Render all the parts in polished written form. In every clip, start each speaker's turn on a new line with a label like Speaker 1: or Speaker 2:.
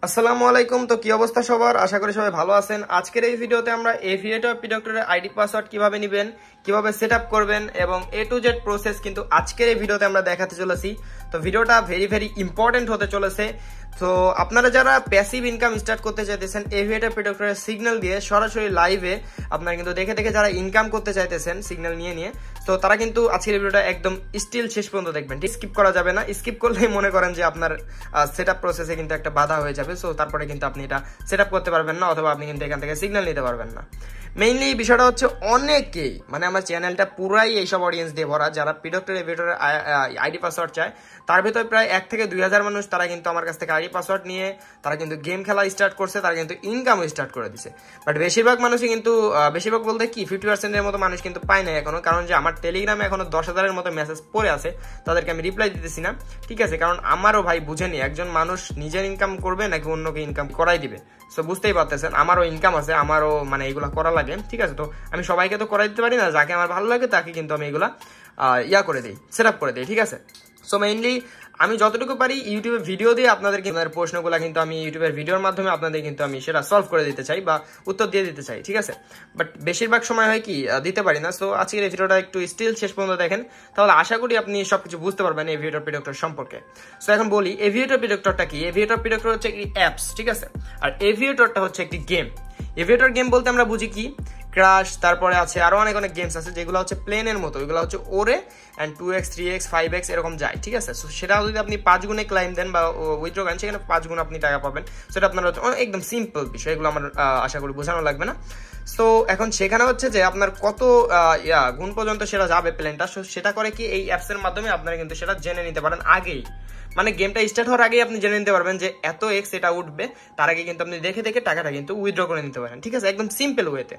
Speaker 1: আসসালামু আলাইকুম। তো কি অবস্থা সবার? আশা করি সবাই ভালো আছেন। আজকের এই ভিডিওতে আমরা এভিয়েটর পিডক্টরের আইডি পাসওয়ার্ড কিভাবে নেবেন, কিভাবে সেটআপ করবেন এবং এ টু জেড প্রসেস কিন্তু আজকের এই ভিডিওতে আমরা দেখাতে চলেছি। তো ভিডিওটা ভেরি ইম্পর্টেন্ট হতে চলেছে। তো আপনারা যারা প্যাসিভ ইনকাম স্টার্ট করতে চাইতেছেন এভিয়েটর পিডক্টরের সিগন্যাল দিয়ে সরাসরি লাইভে আপনারা কিন্তু দেখে যারা ইনকাম করতে চাইতেছেন সিগন্যাল নিয়ে তো তারা কিন্তু আজকের ভিডিওটা একদম স্টিল শেষ পর্যন্ত দেখবেন, স্কিপ করা যাবে না। স্কিপ করলেই মনে করেন যে আপনার সেটআপ প্রসেসে কিন্তু একটা বাধা হয়ে যাবে। সো তারপরে কিন্তু আপনি এটা সেটআপ করতে পারবেন না, অথবা আপনি কিন্তু এখান থেকে সিগন্যাল নিতে পারবেন না। মেইনলি বিষয়টা হচ্ছে অনেকেই মানে আমার চ্যানেলটা পুরাই এইসব অডিয়েন্স দিয়ে ভরা, যারা পিডক্টর এভিয়েটরের আইডি পাসওয়ার্ড চায়। তার ভিতরে প্রায় 1 থেকে 2,000 মানুষ তারা কিন্তু আমার কাছ থেকে আইডি পাসওয়ার্ড নিয়ে তারা কিন্তু গেম খেলা স্টার্ট করছে, তারা কিন্তু ইনকামও স্টার্ট করে দিছে। বাট বেশিরভাগ মানুষই কিন্তু বেশিরভাগ বলতে কি 50% এর মতো মানুষ কিন্তু পায় না এখনো, কারণ যে আমার টেলিগ্রামে এখনো 10,000-এর মতো মেসেজ পড়ে আছে, তাদেরকে আমি রিপ্লাই দিতেছি না। ঠিক আছে, কারণ আমারও ভাই বুঝেনি একজন মানুষ নিজের ইনকাম করবে নাকি অন্যকে ইনকাম করাই দিবে। সো বুঝতেই পারতেছেন আমারও ইনকাম আছে, আমারও মানে এগুলা করা লাগে। ঠিক আছে, তো আমি সবাইকে তো করাই দিতে পারি না, যাকে আমার ভালো লাগে তাকে কিন্তু আমি এগুলা করে দিই, সেট আপ করে দিই। ঠিক আছে, সো মেইনলি আমি যতটুকু পারি ইউটিউবে ভিডিও দিয়ে আপনাদেরকে প্রশ্নগুলো কিন্তু আমি ইউটিউবের ভিডিওর মাধ্যমে আপনাদের কিন্তু আমি সেটা সলভ করে দিতে চাই বা উত্তর দিয়ে দিতে চাই। ঠিক আছে, বাট বেশিরভাগ সময় হয় কি দিতে পারি না। সো আজকের এই ভিডিওটা একটু স্টিল শেষ পর্যন্ত দেখেন, তাহলে আশা করি আপনি সবকিছু বুঝতে পারবেন এভিয়েটর পিডক্টর সম্পর্কে। সো এখন বলি এভিয়েটর পিডক্টরটা কি। এভিয়েটর পিডক্টর হচ্ছে একটি অ্যাপস, ঠিক আছে, আর এভিয়েটরটা হচ্ছে একটি গেম। এভিয়েটর গেম বলতে আমরা বুঝি কি ক্রাশ, তারপরে আছে আরো অনেক গেমস আছে যেগুলো হচ্ছে প্লেনের মতো, এগুলো হচ্ছে ওরে অ্যান্ড 2x 3x 5x এরকম যায়। ঠিক আছে, সো সেটা যদি আপনি 5 গুণে ক্লাইম দেন বা উইথড্র করেন সেখানে 5 গুণ আপনি টাকা পাবেন। সেটা আপনার একদম সিম্পল বিষয়, এগুলো আমার আশা করি বোঝানো লাগবে না। সো এখন সেখানে হচ্ছে যে আপনার কত গুণ পর্যন্ত সেটা যাবে প্লেনটা, সেটা করে কি এই অ্যাপসের মাধ্যমে আপনারা কিন্তু সেটা জেনে নিতে পারেন আগেই, মানে গেমটা স্টার্ট হওয়ার আগেই আপনি জেনে নিতে পারবেন যে এত এক্স এটা উঠবে, তার আগে কিন্তু আপনি দেখে টাকাটা কিন্তু উইথড্র করে নিতে পারেন। ঠিক আছে, একদম সিম্পল ওয়েতে।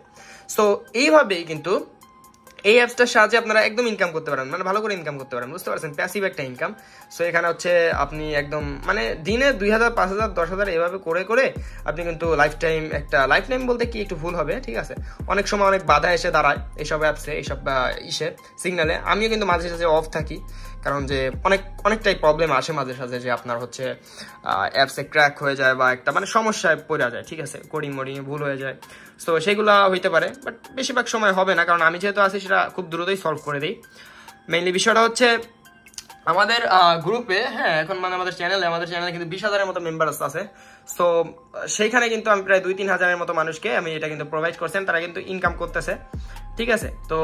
Speaker 1: সো এইভাবেই কিন্তু এই অ্যাপসটার সাহায্যে আপনারা একদম ইনকাম করতে পারেন, মানে ভালো করে ইনকাম করতে পারেন, বুঝতে পারছেন, প্যাসিভ একটা ইনকাম। সো এখানে হচ্ছে আপনি একদম মানে দিনে 2,000 5,000 10,000 এভাবে করে আপনি কিন্তু লাইফ টাইম বলতে কি একটু ভুল হবে। ঠিক আছে, অনেক সময় অনেক বাধা এসে দাঁড়ায় এইসব অ্যাপসে, এইসব সিগনালে। আমিও কিন্তু মাঝে সাঝে অফ থাকি, কারণ যে অনেকটাই প্রবলেম আসে মাঝে সাঝে, যে আপনার হচ্ছে অ্যাপসে ক্র্যাক হয়ে যায় বা একটা মানে সমস্যায় পড়ে যায়। ঠিক আছে, কোডিং ভুল হয়ে যায়, সো সেগুলো হইতে পারে, বাট বেশিরভাগ সময় হবে না, কারণ আমি যেহেতু আছি সেটা খুব দ্রুতই সলভ করে দিই। মেইনলি বিষয়টা হচ্ছে আমাদের গ্রুপে, হ্যাঁ এখন মানে আমাদের চ্যানেলে কিন্তু 20,000-এর মতো মেম্বার্স আছে। সো সেইখানে কিন্তু আমি প্রায় 2-3 হাজারের মতো মানুষকে আমি এটা কিন্তু প্রোভাইড করছেন, তারা কিন্তু ইনকাম করতেছে। ঠিক আছে, তো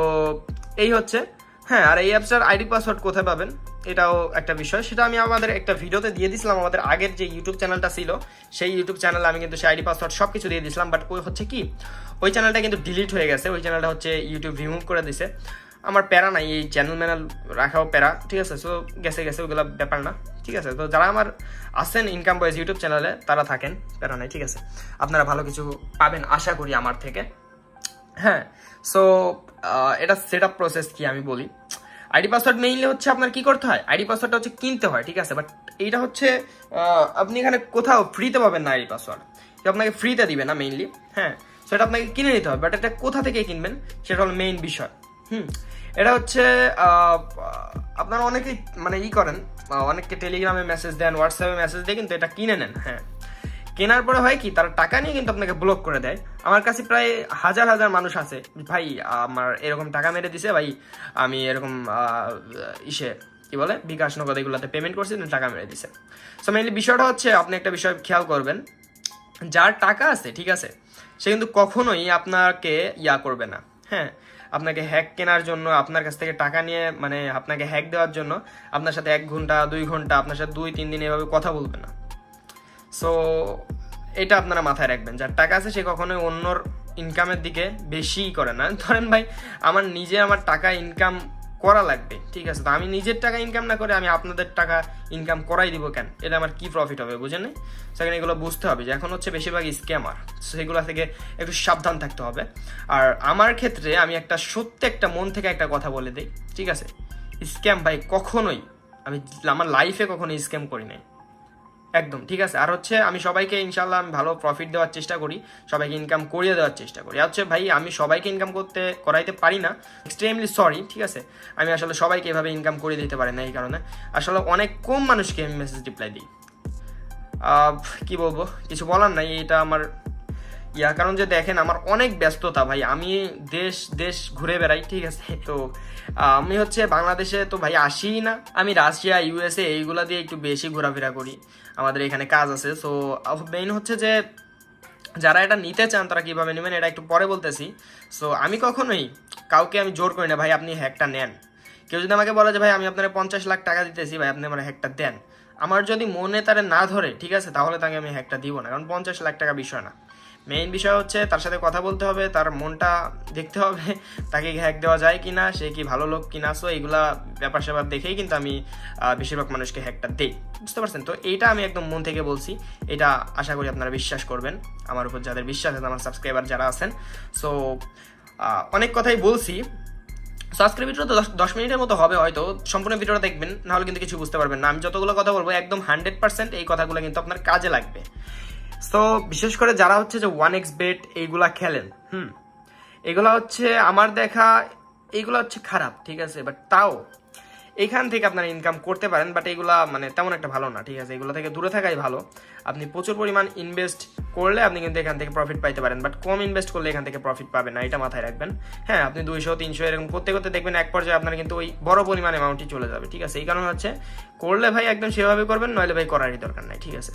Speaker 1: এই হচ্ছে। হ্যাঁ, আর এই অ্যাপসটার আইডি পাসওয়ার্ড কোথায় পাবেন এটাও একটা বিষয়, সেটা আমি আমাদের একটা ভিডিওতে দিয়ে দিয়েছিলাম। আমাদের আগের যে ইউটিউব চ্যানেলটা ছিল সেই ইউটিউব চ্যানেলে আমি কিন্তু সেই আইডি পাসওয়ার্ড সবকিছু দিয়ে দিয়েছিলাম, বাট ওই হচ্ছে কি ওই চ্যানেলটা কিন্তু ডিলিট হয়ে গেছে, ওই চ্যানেলটা হচ্ছে ইউটিউব রিমুভ করে দিছে। আমার প্যারা নাই, এই চ্যানেল ম্যানেল রাখাও প্যারা। ঠিক আছে, সো গেছে ওইগুলো ব্যাপার না। ঠিক আছে, তো যারা আমার আসেন ইনকাম বয়েজ ইউটিউব চ্যানেলে তারা থাকেন, প্যারা নাই। ঠিক আছে, আপনারা ভালো কিছু পাবেন আশা করি আমার থেকে। হ্যাঁ, সো এটা সেট আপ প্রসেস কি আমি বলি। আইডি পাসওয়ার্ড মেইনলি হচ্ছে আপনার কি করতে হয়, আইডি পাসওয়ার্ডটা হচ্ছে কিনতে হয়। ঠিক আছে, বাট এইটা হচ্ছে আপনি এখানে কোথাও ফ্রিতে পাবেন না আইডি পাসওয়ার্ড, আপনাকে ফ্রিতে দিবে না মেইনলি। হ্যাঁ, সেটা আপনাকে কিনে নিতে হবে, বাট এটা কোথা থেকে কিনবেন সেটা হলো মেইন বিষয়। এটা হচ্ছে আপনারা অনেকেই মানে করেন, অনেককে টেলিগ্রামে মেসেজ দেন, হোয়াটসঅ্যাপে মেসেজ দিয়ে কিন্তু এটা কিনে নেন। হ্যাঁ, কেনার পরে হয় কি তারা টাকা নিয়ে কিন্তু আপনাকে ব্লক করে দেয়। আমার কাছে প্রায় হাজার মানুষ আছে, ভাই আমার এরকম টাকা মেরে দিছে, ভাই আমি এরকম কি বলে বিকাশ নগদ এগুলোতে পেমেন্ট করছি, টাকা মেরে দিছে। সো মেইনলি বিষয়টা হচ্ছে আপনি একটা বিষয় খেয়াল করবেন, যার টাকা আছে ঠিক আছে সে কিন্তু কখনোই আপনাকে করবে না। হ্যাঁ, আপনাকে হ্যাক কেনার জন্য আপনার কাছ থেকে টাকা নিয়ে মানে আপনাকে হ্যাক দেওয়ার জন্য আপনার সাথে 1 ঘন্টা 2 ঘন্টা আপনার সাথে 2-3 দিন এভাবে কথা বলবে না। সো এটা আপনারা মাথায় রাখবেন, যার টাকা আছে সে কখনোই অন্যর ইনকামের দিকে বেশি করে না। ধরেন ভাই আমার টাকা ইনকাম করা লাগবে, ঠিক আছে, তো আমি নিজের টাকা ইনকাম না করে আমি আপনাদের টাকা ইনকাম করাই দিব কেন, এটা আমার কি প্রফিট হবে, বুঝেন? সেখানে এগুলো বুঝতে হবে যে এখন হচ্ছে বেশিরভাগ স্ক্যামার, সেগুলো থেকে একটু সাবধান থাকতে হবে। আর আমার ক্ষেত্রে আমি একটা মন থেকে একটা কথা বলে দিই, ঠিক আছে, স্ক্যাম ভাই কখনোই আমার লাইফে কখনো স্ক্যাম করি নাই একদম। ঠিক আছে, আর হচ্ছে আমি সবাইকে ইনশাল্লাহ আমি ভালো প্রফিট দেওয়ার চেষ্টা করি, সবাইকে ইনকাম করিয়ে দেওয়ার চেষ্টা করি। আর হচ্ছে ভাই আমি সবাইকে ইনকাম করাইতে পারি না, এক্সট্রিমলি সরি। ঠিক আছে, আমি আসলে সবাইকে এভাবে ইনকাম করিয়ে দিতে পারি না, এই কারণে আসলে অনেক কম মানুষকে আমি মেসেজ রিপ্লাই দিই। কি বলবো, কিছু বলার নাই, এটা আমার কারণ যে দেখেন আমার অনেক ব্যস্ততা ভাই, আমি দেশ দেশ ঘুরে বেড়াই, ঠিক আছে। তো আমি হচ্ছে বাংলাদেশে তো ভাই আসি না, আমি রাশিয়া ইউএসএ এইগুলা দিয়ে একটু বেশি ঘোরাফেরা করি, আমাদের এখানে কাজ আছে। সো মেইন হচ্ছে যে যারা এটা নিতে চান তারা কিভাবে নেবেন এটা একটু পরে বলতেছি। সো আমি কখনোই কাউকে আমি জোর করি না ভাই আপনি হ্যাকটা নেন। কেউ যদি আমাকে বলে যে ভাই আমি আপনার 50 লাখ টাকা দিতেছি, ভাই আপনি আমার হ্যাকটা দেন, আমার যদি মনে তারে না ধরে, ঠিক আছে, তাহলে তাকে আমি হ্যাকটা দিব না, কারণ 50 লাখ টাকা বিষয় না। মেইন বিষয় হচ্ছে তার সাথে কথা বলতে হবে, তার মনটা দেখতে হবে, তাকে হ্যাক দেওয়া যায় কিনা, সে কি ভালো লোক কিনা। সো এইগুলা ব্যাপার স্যাপার দেখেই কিন্তু আমি বেশিরভাগ মানুষকে হ্যাকটা দেই, বুঝতে পারছেন? তো এইটা আমি একদম মন থেকে বলছি, এটা আশা করি আপনারা বিশ্বাস করবেন আমার উপর, যাদের বিশ্বাস আছে, আমার সাবস্ক্রাইবার যারা আছেন। সো অনেক কথাই বলছি, সো আজকের ভিডিওটা 10 মিনিটের মতো হবে, হয়তো সম্পূর্ণ ভিডিওটা দেখবেন, নাহলে কিন্তু কিছু বুঝতে পারবেন না। আমি যতগুলো কথা বলবো একদম 100% এই কথাগুলো কিন্তু আপনার কাজে লাগবে। সো বিশেষ করে যারা হচ্ছে যে 1xbet এইগুলা খেলেন, এগুলা হচ্ছে আমার দেখা, এইগুলা হচ্ছে খারাপ, ঠিক আছে, বাট তাও এইখান থেকে আপনারা ইনকাম করতে পারেন, বাট এইগুলা মানে তেমন একটা ভালো না, ঠিক আছে, এগুলো থেকে দূরে থাকাই ভালো। আপনি প্রচুর পরিমাণ ইনভেস্ট করলে আপনি কিন্তু এখান থেকে প্রফিট পাইতে পারেন, বাট কম ইনভেস্ট করলে এখান থেকে প্রফিট পাবেন না, এটা মাথায় রাখবেন। হ্যাঁ, আপনি 200-300 এরকম করতে করতে দেখবেন এক পর্যায়ে আপনার কিন্তু ওই বড় পরিমাণ অ্যামাউন্টই চলে যাবে, ঠিক আছে। এই কারণে হচ্ছে করলে ভাই একদম সেভাবে করবেন, নইলে ভাই করারই দরকার নাই, ঠিক আছে।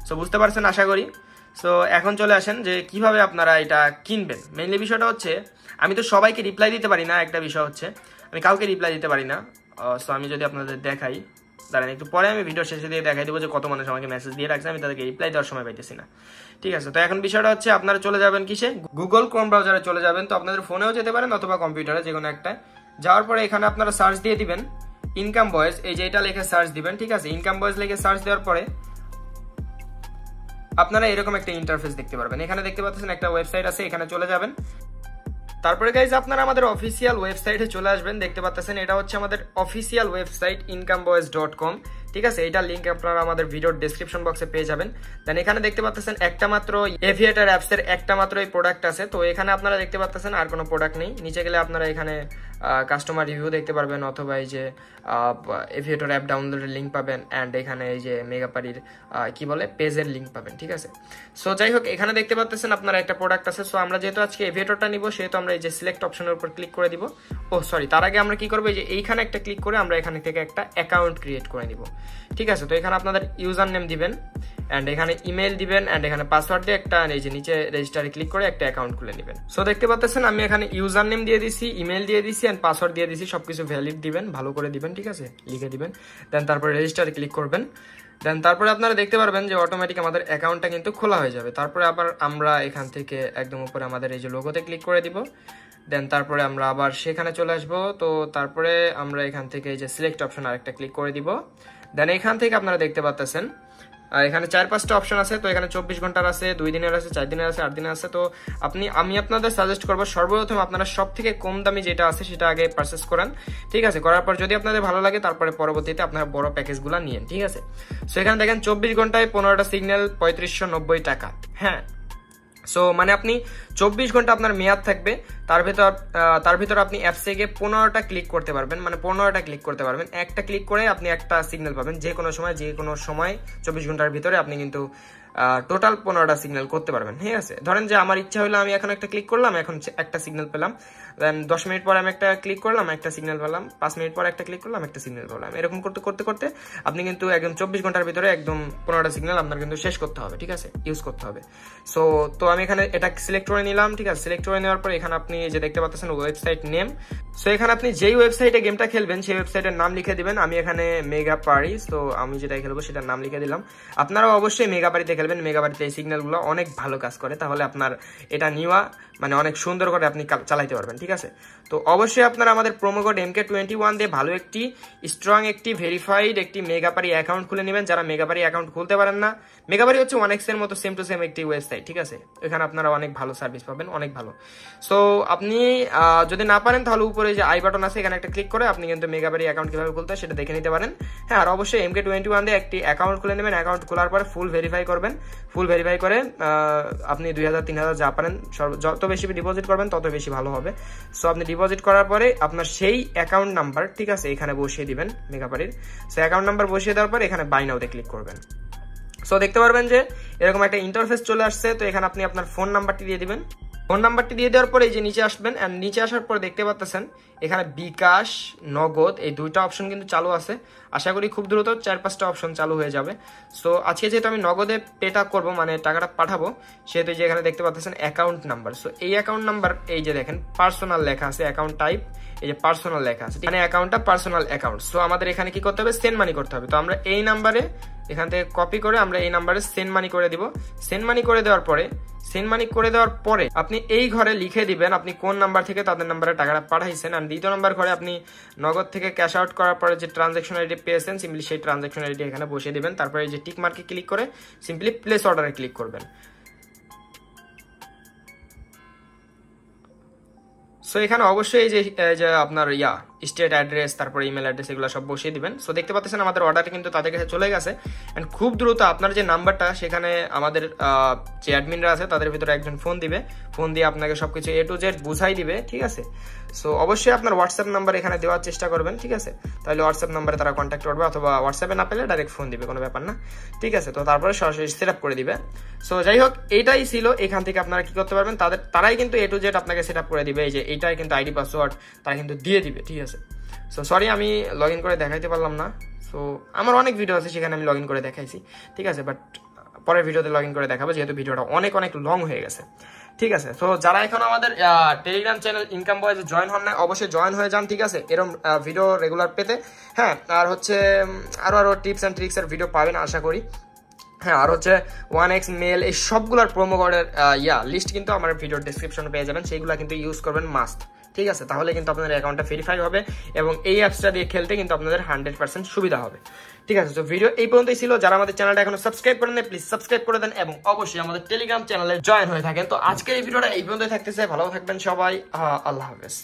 Speaker 1: সো বুঝতে পারছেন আশা করি। সো এখন চলে আসেন যে কিভাবে আপনারা এটা কিনবেন। মেইনলি বিষয়টা হচ্ছে আমি তো সবাইকে রিপ্লাই দিতে পারি না, একটা বিষয় হচ্ছে আমি কাউকে রিপ্লাই দিতে পারি না। সো আমি যদি আপনাদের দেখাই, দাঁড়ান একটু পরে আমি ভিডিও শেষে দিয়ে দেখাই দেবো যে কত মানুষ আমাকে মেসেজ দিয়ে রাখছে, আমি তাদেরকে রিপ্লাই দেওয়ার সময় পাইতেছি না, ঠিক আছে। তো এখন বিষয়টা হচ্ছে আপনারা চলে যাবেন কিসে, গুগল ক্রোম ব্রাউজারে চলে যাবেন। তো আপনাদের ফোনেও যেতে পারেন অথবা কম্পিউটারে, যে কোনো একটা। যাওয়ার পরে এখানে আপনারা সার্চ দিয়ে দিবেন ইনকাম বয়েজ, এই যে এটা লিখে সার্চ দিবেন, ঠিক আছে। ইনকাম বয়েজ লিখে সার্চ দেওয়ার পরে আপনারা এরকম একটা ইন্টারফেস দেখতে পারবেন। এখানে দেখতে পাচ্ছেন একটা ওয়েবসাইট আছে, এখানে চলে যাবেন। তারপরে গাইজ আপনারা আমাদের অফিসিয়াল ওয়েবসাইটে চলে আসবেন, দেখতে পাচ্ছেন এটা হচ্ছে আমাদের অফিসিয়াল ওয়েবসাইট incomeboys.com, ঠিক আছে। এটা লিঙ্ক আপনারা আমাদের ভিডিওর ডেসক্রিপশন বক্সে পেয়ে যাবেন। দেন এখানে দেখতে পাচ্ছেন একটা মাত্র এভিয়েটর অ্যাপস এর একটা মাত্র এই প্রোডাক্ট আছে। তো এখানে আপনারা দেখতে পাচ্ছেন আর কোনো প্রোডাক্ট নেই। নিচে গেলে আপনারা এখানে কাস্টমার রিভিউ দেখতে পারবেন, অথবা এই যে এভিয়েটর অ্যাপ ডাউনলোডের লিঙ্ক পাবেন, অ্যান্ড এখানে এই যে মেগাপারির কি বলে পেজের লিঙ্ক পাবেন, ঠিক আছে। সো যাই হোক, এখানে দেখতে পাচ্ছেন আপনারা একটা প্রোডাক্ট আছে। সো আমরা যেহেতু আজকে এভিয়েটরটা নিব, সেহেতু আমরা এই যে সিলেক্ট অপশনের উপর ক্লিক করে দিব। ও সরি, তার আগে আমরা কি করবো, এই যে এইখানে একটা ক্লিক করে আমরা এখানে থেকে একটা অ্যাকাউন্ট ক্রিয়েট করে নিব, ঠিক আছে। তো এখানে আপনাদের ইউজার নেম দিবেন, অ্যান্ড এখানে ইমেল দিবেন, অ্যান্ড এখানে পাসওয়ার্ড দিয়ে একটা এই যে নিচে রেজিস্টারে ক্লিক করে একটা অ্যাকাউন্ট খুলে নেবেন। সো দেখতে পাচ্ছেন আমি এখানে ইউজার নেম দিয়ে দিছি, ইমেল দিয়ে দিছি, অ্যান্ড পাসওয়ার্ড দিয়ে দিছি, সবকিছু ভ্যালিড দিবেন, ভালো করে দিবেন, ঠিক আছে, লিখে দিবেন। দেন তারপরে রেজিস্টারে ক্লিক করবেন। দেন তারপরে আপনারা দেখতে পারবেন যে অটোমেটিক আমাদের অ্যাকাউন্টটা কিন্তু খোলা হয়ে যাবে। তারপরে আবার আমরা এখান থেকে একদম উপরে আমাদের এই যে লোগোতে ক্লিক করে দিব। দেন তারপরে আমরা আবার সেখানে চলে আসবো। তো তারপরে আমরা এখান থেকে এই যে সিলেক্ট অপশন আরেকটা ক্লিক করে দিব। দেন এখান থেকে আপনারা দেখতে পাচ্ছেন এখানে 4-5টা অপশন আছে। তো এখানে 24 ঘন্টার আছে, 2 দিনের আছে, 4 দিনের আছে, 8 দিনের আছে। তো আমি আপনাদের সাজেস্ট করবো সর্বপ্রথম আপনারা সব থেকে কম দামি যেটা আছে সেটা আগে পারচেস করেন, ঠিক আছে। করার পর যদি আপনাদের ভালো লাগে তারপরে পরবর্তীতে আপনারা বড় প্যাকেজগুলো নিয়েন, ঠিক আছে। সো এখানে দেখেন 24 ঘন্টায় 15টা সিগন্যাল 3590 টাকা। হ্যাঁ, সো মানে আপনি 24 ঘন্টা আপনার মেয়াদ থাকবে, তার ভিতর আপনি অ্যাপসে গিয়ে 15টা ক্লিক করতে পারবেন, মানে 15টা ক্লিক করতে পারবেন। একটা ক্লিক করে আপনি একটা সিগন্যাল পাবেন, যে কোনো সময় 24 ঘন্টার ভিতরে আপনি কিন্তু টোটাল 15টা সিগন্যাল করতে পারবেন, ঠিক আছে। ধরেন যে আমার ইচ্ছা হলো আমি এখন একটা ক্লিক করলাম, এখন একটা সিগন্যাল পেলাম। দেন 10 মিনিট পরে আমি একটা ক্লিক করলাম, একটা সিগন্যাল পেলাম। 5 মিনিট পরে একটা ক্লিক করলাম, একটা সিগন্যাল পেলাম। এরকম করতে করতে করতে আপনি কিন্তু একদম 24 ঘন্টার ভিতরে একদম 15টা সিগন্যাল আপনার কিন্তু শেষ করতে হবে, ঠিক আছে, ইউজ করতে হবে। সো তো আমি এখানে এটা সিলেক্ট করে নিলাম, ঠিক আছে। সিলেক্ট করে নেওয়ার পর এখানে আপনি যে দেখতে পাচ্ছেন ওয়েবসাইট নেম। সো এখানে আপনি যেই ওয়েবসাইটে গেমটা খেলবেন সেই ওয়েবসাইটের নাম লিখে দিবেন। আমি এখানে মেগাপারি, তো আমি যেটা খেলবো সেটার নাম লিখে দিলাম। আপনারাও অবশ্যই মেগাপারিতে খেলবেন, মেগাপারিতে এই সিগন্যালগুলো অনেক ভালো কাজ করে, তাহলে আপনার এটা নিওয়া মানে অনেক সুন্দর করে আপনি চালাইতে পারবেন, ঠিক আছে। তো অবশ্যই আপনারা আমাদের প্রোমো কোড MK21 দিয়ে ভালো একটি স্ট্রং একটি ভেরিফাইড একটি মেগাপারি অ্যাকাউন্ট খুলে নেবেন। যারা মেগাপারি অ্যাকাউন্ট খুলতে পারেন না, মেগাপারি হচ্ছে 1x এর মতো সেম টু সেম একটি ওয়েবসাইট, ঠিক আছে। এখানে আপনারা অনেক ভালো সার্ভিস পাবেন, অনেক ভালো। সো আপনি যদি না পারেন তাহলে উপরে যে আই বাটন আছে এখানে একটা ক্লিক করে আপনি কিন্তু মেগাপারি অ্যাকাউন্ট কিভাবে খুলতে হয় সেটা দেখে নিতে পারেন। হ্যাঁ, আর অবশ্যই MK21 দিয়ে একটি অ্যাকাউন্ট খুলে নেবেন। অ্যাকাউন্ট খোলার পরে ফুল ভেরিফাই করবেন। ফুল ভেরিফাই করে আপনি 2000-3000 যা পারেন যত বেশি ডিপোজিট করবেন তত বেশি ভালো হবে। সো আপনি ডিপোজিট করার পরে আপনার সেই অ্যাকাউন্ট নাম্বার, ঠিক আছে, এখানে বসিয়ে দিবেন মেগাপারির। সো অ্যাকাউন্ট নাম্বার বসিয়ে দেওয়ার পরে এখানে বাই নাওতে ক্লিক করবেন। সো দেখতে পারবেন যে এরকম একটা ইন্টারফেস চলে আসছে। তো এখানে আপনি আপনার ফোন নাম্বারটি দিয়ে দিবেন। ফোন নাম্বারটি দিয়ে দেওয়ার পরে এই যে নিচে আসবেন, এন্ড নিচে আসার পরে দেখতে পাচ্ছেন এখানে বিকাশ, নগদ এই দুইটা অপশন কিন্তু চালু আছে। আশা করি খুব দ্রুত 4-5টা অপশন চালু হয়ে যাবে। সো আজকে যেহেতু আমি নগদে পেটা করব, মানে টাকাটা পাঠাবো, সেহেতু যে এখানে দেখতে পাচ্ছেন অ্যাকাউন্ট নাম্বার। সো এই অ্যাকাউন্ট নাম্বার এই যে দেখেন পার্সোনাল লেখা আছে, অ্যাকাউন্ট টাইপ এই যে পার্সোনাল লেখা আছে, মানে অ্যাকাউন্টটা পার্সোনাল অ্যাকাউন্ট। সো আমাদের এখানে কি করতে হবে, সেন্ড মানি করতে হবে। তো আমরা এই নাম্বারে এখান থেকে কপি করে আমরা এই নাম্বারে সেন্ড মানি করে দিব। সেন্ড মানি করে দেওয়ার পরে আপনি এই ঘরে লিখে দিবেন আপনি কোন নাম্বার থেকে তাদের নাম্বারে টাকাটা পাঠাইছেন। আর দ্বিতীয় নাম্বার ঘরে আপনি নগদ থেকে ক্যাশ আউট করার পরে যে ট্রানজাকশন আইডি পেয়েছেন সিম্পলি সেই ট্রানজাকশন আইডি এখানে বসিয়ে দিবেন। তারপরে এই যে টিক মার্কে ক্লিক করে সিম্পলি প্লেস অর্ডারে ক্লিক করবেন। সো এখানে অবশ্যই এই যে আপনার স্টেট অ্যাড্রেস, তারপরে ইমেল অ্যাড্রেস এগুলো সব বসিয়ে দিবেন। সো দেখতে পাচ্ছেন আমাদের অর্ডার কিন্তু তাদের কাছে চলে গেছে। এন্ড খুব দ্রুত আপনার যে নাম্বারটা সেখানে আমাদের যে অ্যাডমিনরা আছে তাদের ভিতরে একজন ফোন দিবে, ফোন দিয়ে আপনাকে সবকিছু A to Z বুঝাই দিবে, ঠিক আছে। সো অবশ্যই আপনার হোয়াটসঅ্যাপ নাম্বার এখানে দেওয়ার চেষ্টা করবেন, ঠিক আছে। তাহলে হোয়াটসঅ্যাপ নাম্বারে তারা কন্ট্যাক্ট করবে, অথবা হোয়াটসঅ্যাপে না পেলে ডাইরেক্ট ফোন দিবে, কোনো ব্যাপার না, ঠিক আছে। তো তারপরে সরাসরি সেট আপ করে দিবে। সো যাই হোক, এইটাই ছিল। এখান থেকে আপনারা কি করতে পারবেন, তারাই কিন্তু A to Z আপনাকে সেট আপ করে দিবে। এই যে এইটাই কিন্তু আইডি পাসওয়ার্ড তারা কিন্তু দিয়ে দিবে, ঠিক আছে। সো সরি আমি লগ ইন করে দেখাইতে পারলাম না। সো আমার অনেক ভিডিও আছে সেখানে আমি লগ ইন করে দেখাইছি, ঠিক আছে। বাট পরের ভিডিওতে লগ ইন করে দেখাবো, যেহেতু ভিডিওটা অনেক লং হয়ে গেছে, ঠিক আছে। তো যারা এখন আমাদের টেলিগ্রাম চ্যানেল ইনকাম বয়েজে জয়েন হন না, অবশ্যই জয়েন হয়ে যান, ঠিক আছে, এরকম ভিডিও রেগুলার পেতে। হ্যাঁ, আর হচ্ছে আরো টিপস অ্যান্ড ট্রিক্স এর ভিডিও পাবেন আশা করি। হ্যাঁ, আর হচ্ছে 1x মেল এই সবগুলোর প্রোমো কোডের লিস্ট কিন্তু আমার ভিডিওর ডেসক্রিপশনে পেয়ে যাবেন। সেইগুলো কিন্তু ইউজ করবেন মাস্ট, ঠিক আছে। তাহলে কিন্তু আপনাদের অ্যাকাউন্টটা ভেরিফাই হবে এবং এই অ্যাপসটা দিয়ে খেলতে কিন্তু আপনাদের 100% সুবিধা হবে, ঠিক আছে। তো ভিডিও এই পর্যন্তই ছিল। যারা আমাদের চ্যানেলটা এখনো সাবস্ক্রাইব করেন নাই প্লিজ সাবস্ক্রাইব করে দেন এবং অবশ্যই আমাদের টেলিগ্রাম চ্যানেলে জয়েন হয়ে থাকেন। তো আজকের এই ভিডিওটা এই পর্যন্তই থাকতেছে। ভালো থাকবেন সবাই, আল্লাহ হাফেজ।